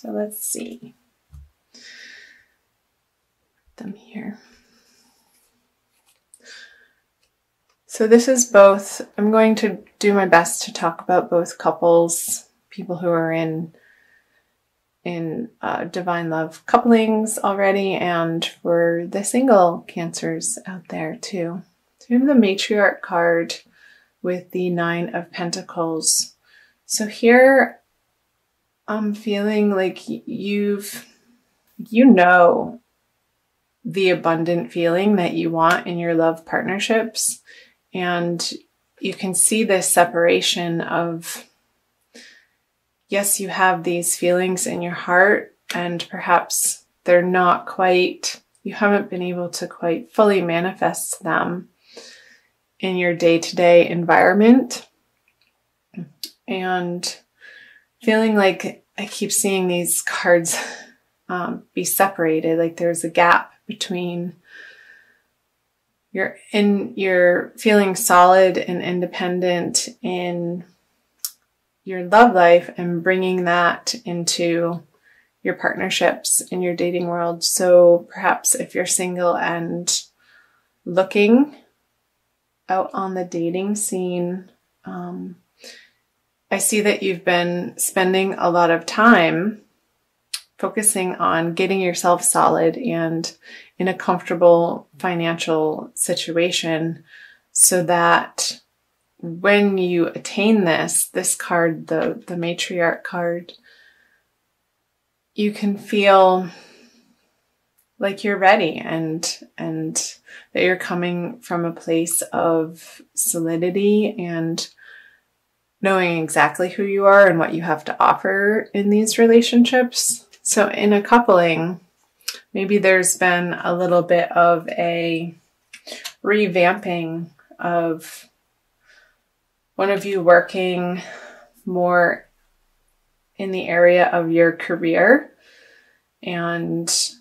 So let's see them here. So this is both, I'm going to do my best to talk about both couples, people who are in divine love couplings already, and for the single Cancers out there too. So we have the Matriarch card with the Nine of Pentacles. So here I'm feeling like you know the abundant feeling that you want in your love partnerships, and you can see this separation of, yes, you have these feelings in your heart, and perhaps they're not quite, you haven't been able to quite fully manifest them in your day-to-day environment. And feeling like I keep seeing these cards be separated, like there's a gap between you're feeling solid and independent in your love life and bringing that into your partnerships in your dating world. So perhaps if you're single and looking out on the dating scene, I see that you've been spending a lot of time focusing on getting yourself solid and in a comfortable financial situation, so that when you attain this card, the Matriarch card, you can feel like you're ready and that you're coming from a place of solidity and knowing exactly who you are and what you have to offer in these relationships. So in a coupling, maybe there's been a little bit of a revamping of one of you working more in the area of your career and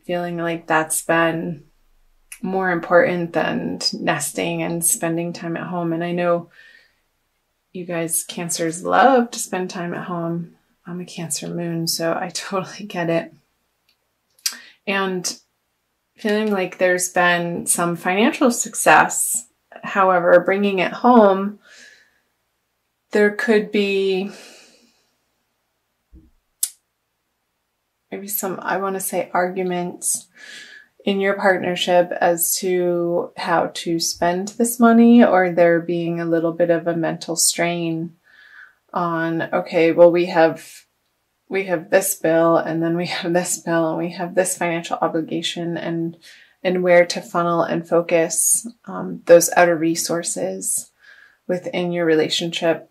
feeling like that's been more important than nesting and spending time at home. And I know you guys Cancers love to spend time at home. I'm a Cancer moon, so I totally get it. And feeling like there's been some financial success. However, bringing it home, there could be maybe some, I want to say, arguments in your partnership as to how to spend this money, or there being a little bit of a mental strain on, okay, well, we have this bill, and then we have this bill, and we have this financial obligation, and where to funnel and focus those outer resources within your relationship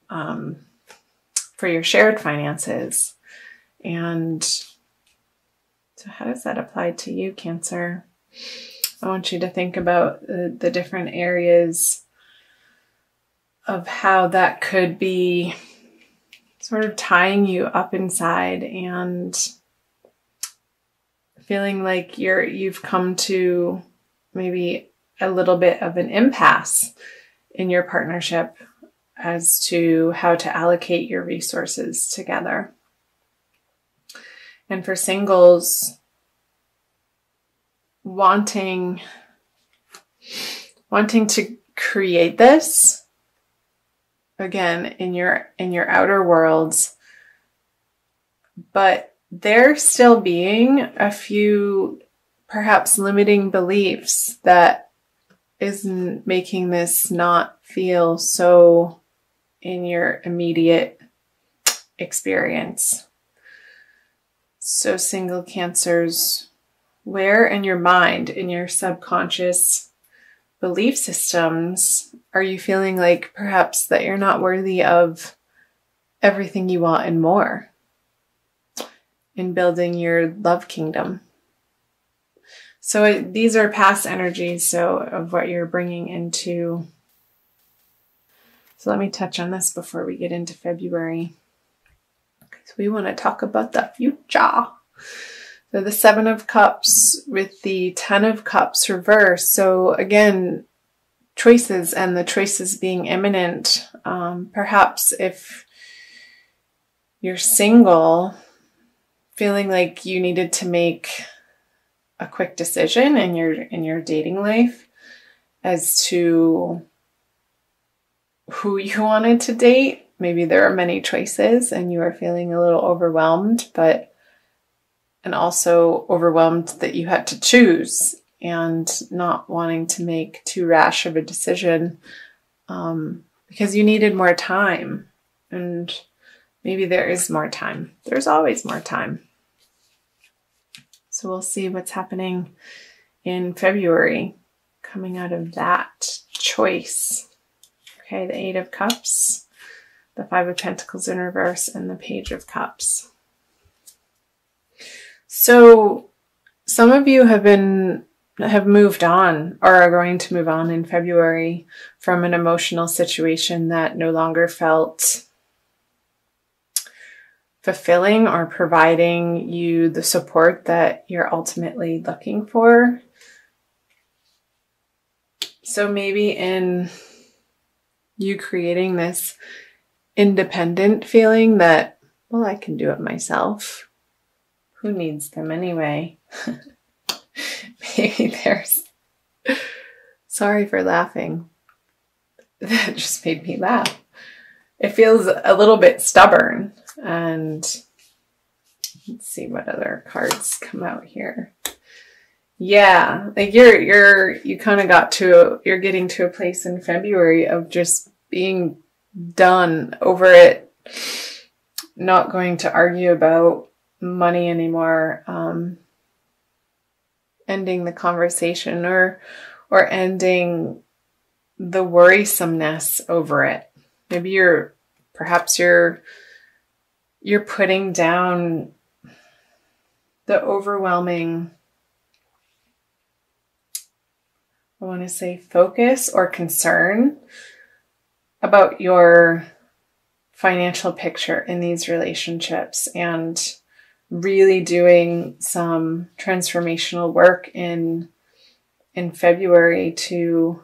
for your shared finances. And so how does that apply to you, Cancer? I want you to think about the different areas of how that could be sort of tying you up inside and feeling like you've come to maybe a little bit of an impasse in your partnership as to how to allocate your resources together. And for singles, wanting to create this again in your outer worlds, but there still being a few perhaps limiting beliefs that is making this not feel so in your immediate experience. So single Cancers, where in your mind, in your subconscious belief systems, are you feeling like perhaps that you're not worthy of everything you want and more in building your love kingdom? So these are past energies, so of what you're bringing into. So let me touch on this before we get into February. So we want to talk about the future. So the Seven of Cups with the Ten of Cups reversed. So again, choices, and the choices being imminent. Perhaps if you're single, feeling like you needed to make a quick decision in your dating life as to who you wanted to date. Maybe there are many choices and you are feeling a little overwhelmed, and also overwhelmed that you had to choose and not wanting to make too rash of a decision because you needed more time. And maybe there is more time. There's always more time. So we'll see what's happening in February coming out of that choice. Okay, the Eight of Cups, the Five of Pentacles in reverse, and the Page of Cups. So some of you have moved on or are going to move on in February from an emotional situation that no longer felt fulfilling or providing you the support that you're ultimately looking for. So maybe in you creating this independent feeling that, well, I can do it myself. Who needs them anyway? Maybe there's... Sorry for laughing. That just made me laugh. It feels a little bit stubborn. And let's see what other cards come out here. Yeah, like you kind of you're getting to a place in February of just being done over it, not going to argue about money anymore, ending the conversation or ending the worrisomeness over it. Maybe perhaps you're putting down the overwhelming, I want to say, focus or concern about your financial picture in these relationships and really doing some transformational work in February to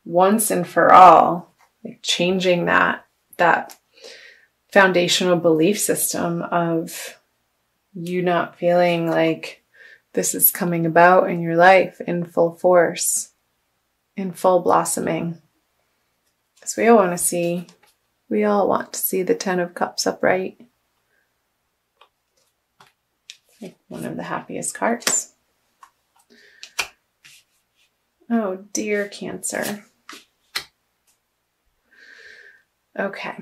once and for all, like changing that foundational belief system of you not feeling like this is coming about in your life in full force, in full blossoming. Because we all want to see the Ten of Cups upright. Like one of the happiest cards. Oh, dear Cancer. Okay.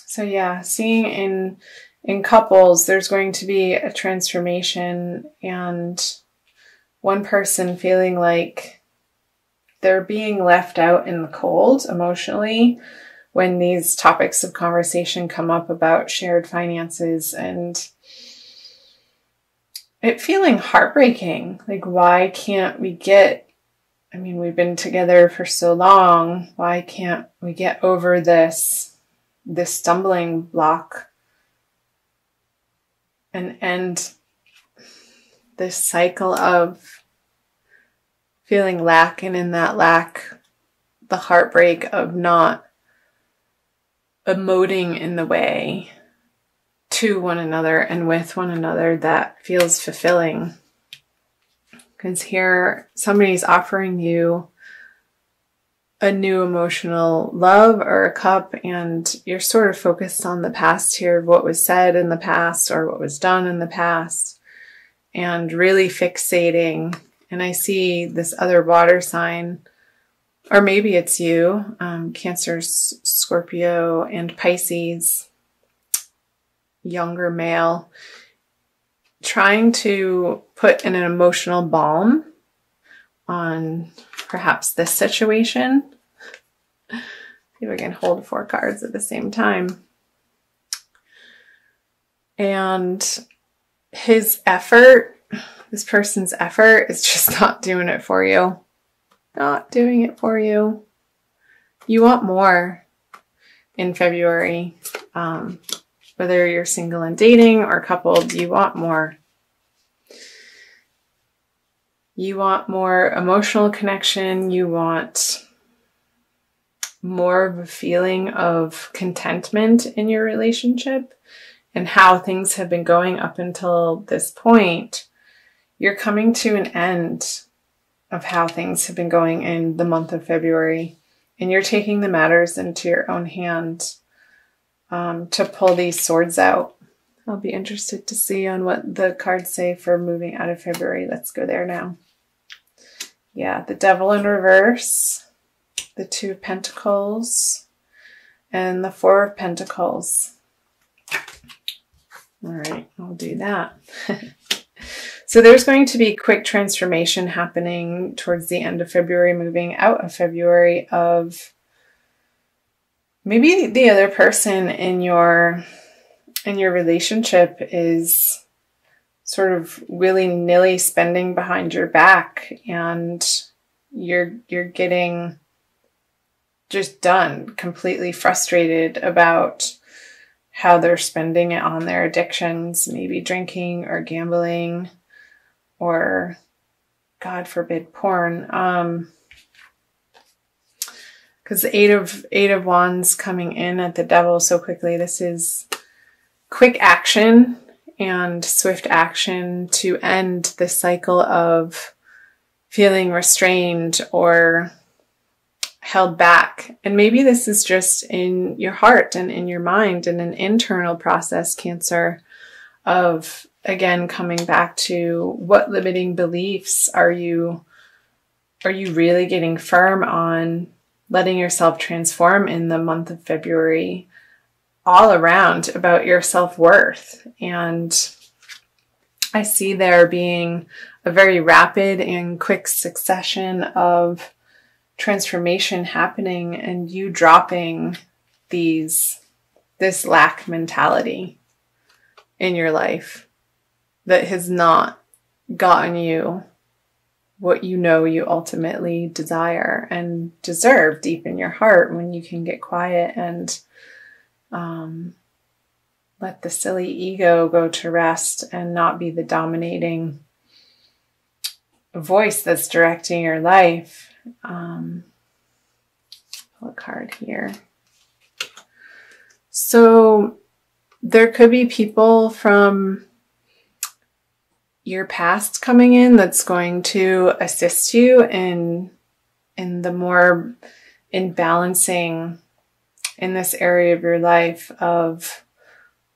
So yeah, seeing in couples, there's going to be a transformation and one person feeling like they're being left out in the cold emotionally when these topics of conversation come up about shared finances, and it feeling heartbreaking. Like, why can't we we've been together for so long. Why can't we get over this stumbling block and end this cycle of feeling lack, and in that lack, the heartbreak of not emoting in the way to one another and with one another that feels fulfilling. Because here, somebody's offering you a new emotional love or a cup, and you're sort of focused on the past here, what was said in the past or what was done in the past, and really fixating. And I see this other water sign, or maybe it's you, Cancer, Scorpio, and Pisces, younger male, trying to put in an emotional balm on perhaps this situation. See if I can hold 4 cards at the same time. And his effort, this person's effort, is just not doing it for you. Not doing it for you. You want more in February. Whether you're single and dating or coupled, you want more. You want more emotional connection. You want more of a feeling of contentment in your relationship. and how things have been going up until this point, you're coming to an end of how things have been going in the month of February. And you're taking the matters into your own hand to pull these swords out. I'll be interested to see on what the cards say for moving out of February. Let's go there now. Yeah, the Devil in reverse, the Two of Pentacles, and the Four of Pentacles. All right, I'll do that. So there's going to be quick transformation happening towards the end of February, moving out of February, of maybe the other person in your relationship is sort of willy-nilly spending behind your back, and you're getting just done, completely frustrated about how they're spending it on their addictions, maybe drinking or gambling, or God forbid, porn. Because the Eight of Wands coming in at the Devil so quickly. This is quick action and swift action to end the cycle of feeling restrained or held back. And maybe this is just in your heart and in your mind, and an internal process, Cancer, of again coming back to what limiting beliefs are you really getting firm on letting yourself transform in the month of February all around about your self-worth. And I see there being a very rapid and quick succession of transformation happening, and you dropping this lack mentality in your life that has not gotten you what you know you ultimately desire and deserve deep in your heart, when you can get quiet and let the silly ego go to rest and not be the dominating voice that's directing your life. Pull a card here. So there could be people from your past coming in that's going to assist you in balancing in this area of your life of,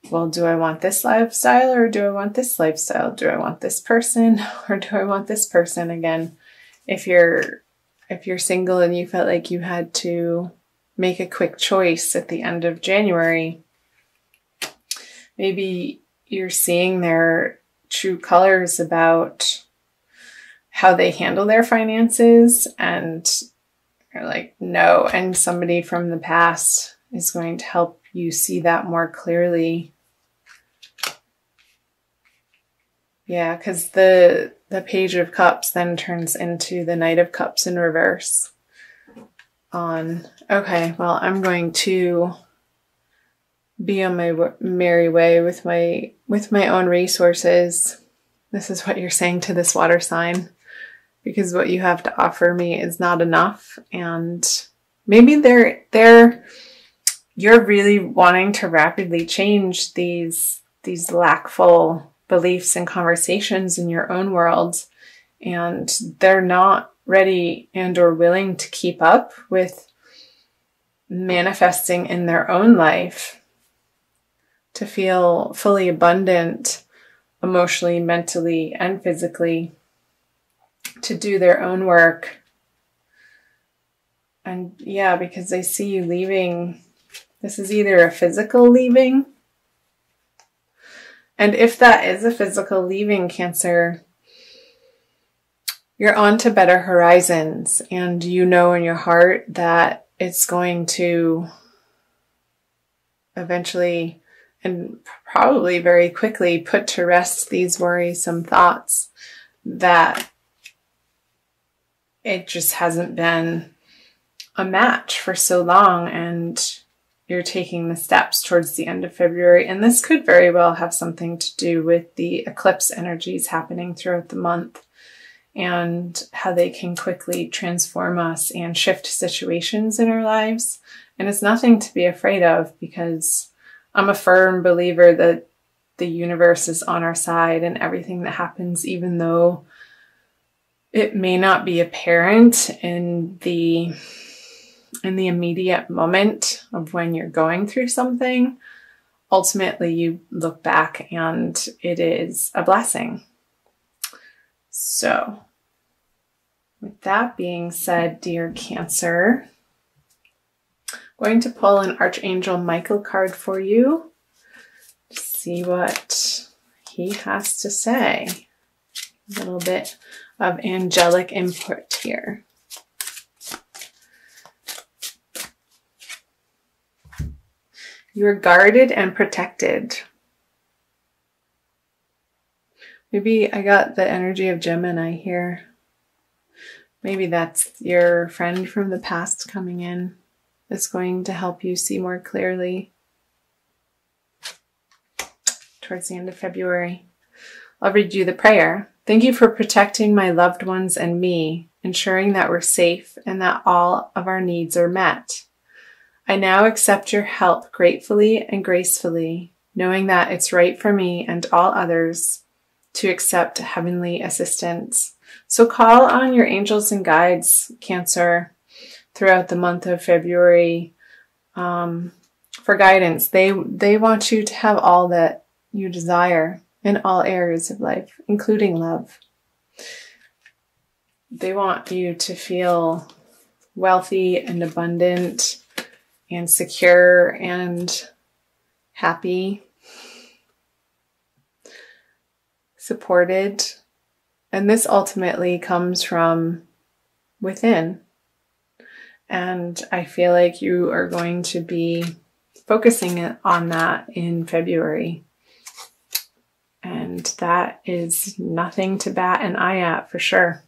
well, do I want this lifestyle or do I want this lifestyle? Do I want this person or do I want this person? Again, if you're single and you felt like you had to make a quick choice at the end of January, maybe you're seeing their true colors about how they handle their finances, and you're like, no. And somebody from the past is going to help you see that more clearly. Yeah, because the Page of Cups then turns into the Knight of Cups in reverse. Okay, well, I'm going to be on my merry way with my own resources. This is what you're saying to this water sign, because what you have to offer me is not enough. And maybe you're really wanting to rapidly change these lackful beliefs and conversations in your own world, and they're not ready and or willing to keep up with manifesting in their own life to feel fully abundant emotionally, mentally, and physically, to do their own work. And yeah, because I see you leaving. This is either a physical leaving, and if that is a physical leaving, Cancer, you're on to better horizons, and you know in your heart that it's going to eventually and probably very quickly put to rest these worrisome thoughts that it just hasn't been a match for so long, and you're taking the steps towards the end of February. And this could very well have something to do with the eclipse energies happening throughout the month, and how they can quickly transform us and shift situations in our lives. And it's nothing to be afraid of, because I'm a firm believer that the universe is on our side, and everything that happens, even though it may not be apparent in the immediate moment of when you're going through something, ultimately you look back and it is a blessing. So, with that being said, dear Cancer, I'm going to pull an Archangel Michael card for you to see what he has to say. A little bit of angelic input here. You are guarded and protected. Maybe I got the energy of Gemini here. Maybe that's your friend from the past coming in. That's going to help you see more clearly towards the end of February. I'll read you the prayer. Thank you for protecting my loved ones and me, ensuring that we're safe and that all of our needs are met. I now accept your help gratefully and gracefully, knowing that it's right for me and all others to accept heavenly assistance. So call on your angels and guides, Cancer, throughout the month of February for guidance. They want you to have all that you desire in all areas of life, including love. They want you to feel wealthy and abundant and secure and happy, supported. And this ultimately comes from within. And I feel like you are going to be focusing on that in February. And that is nothing to bat an eye at for sure.